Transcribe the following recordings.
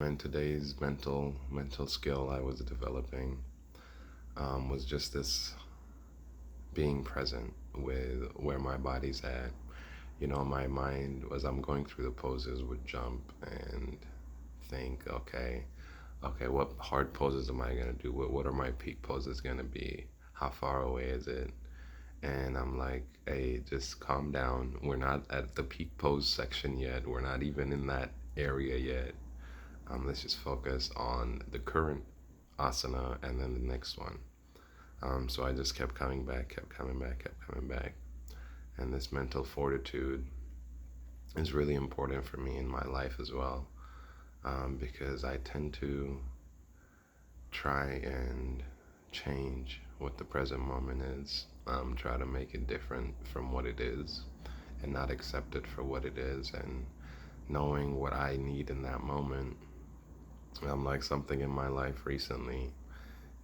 And today's mental skill I was developing was just this being present with where my body's at. My mind, as I'm going through the poses, would jump and think, okay, what hard poses am I gonna do? What are my peak poses gonna be? How far away is it? And I'm like, hey, just calm down. We're not at the peak pose section yet. We're not even in that area yet. Let's just focus on the current asana and then the next one. So I just kept coming back, kept coming back, kept coming back. And this mental fortitude is really important for me in my life as well, because I tend to try and change what the present moment is, try to make it different from what it is, and not accept it for what it is, and knowing what I need in that moment. Like something in my life recently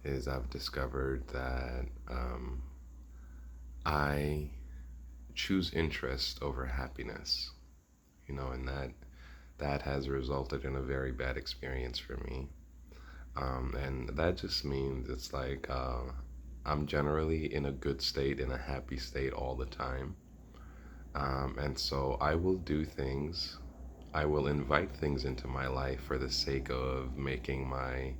is I've discovered that I choose interest over happiness, and that has resulted in a very bad experience for me. And that just means it's like I'm generally in a good state, in a happy state all the time. And so I will do things, I will invite things into my life for the sake of making my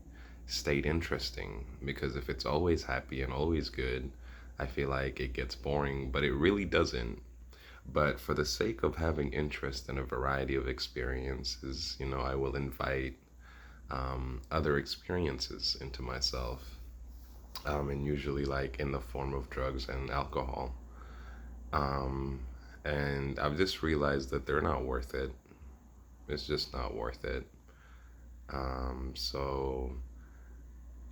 state interesting. Because if it's always happy and always good, I feel like it gets boring, but it really doesn't. But for the sake of having interest in a variety of experiences, I will invite other experiences into myself, and usually like in the form of drugs and alcohol. Um, and I've just realized that they're not worth it. It's just not worth it. So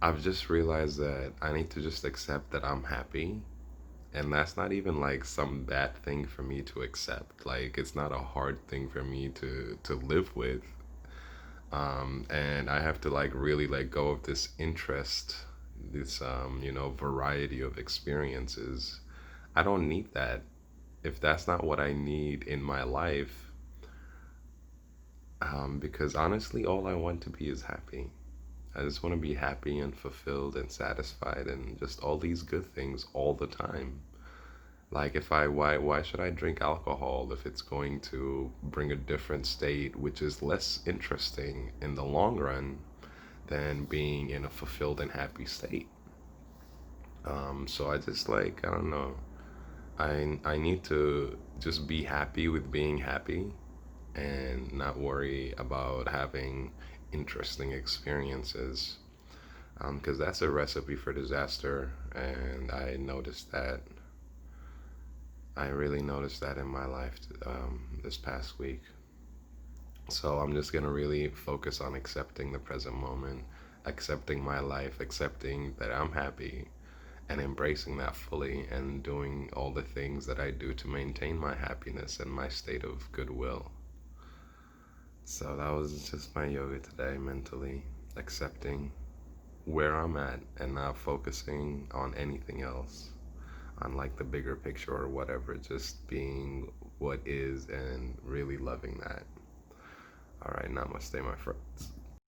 I've just realized that I need to just accept that I'm happy. And that's not even like some bad thing for me to accept. Like it's not a hard thing for me to live with. And I have to like really let go of this interest, this variety of experiences. I don't need that. If that's not what I need in my life, because honestly, all I want to be is happy. I just want to be happy and fulfilled and satisfied and just all these good things all the time. Like if I why should I drink alcohol if it's going to bring a different state which is less interesting in the long run than being in a fulfilled and happy state? So I just like I don't know. I need to just be happy with being happy and not worry about having interesting experiences, because that's a recipe for disaster. And I really noticed that in my life this past week. So I'm just gonna really focus on accepting the present moment, accepting my life, accepting that I'm happy, and embracing that fully, and doing all the things that I do to maintain my happiness and my state of goodwill. So that was just my yoga today, mentally accepting where I'm at and not focusing on anything else, on like the bigger picture or whatever, just being what is and really loving that. All right, namaste, my friends.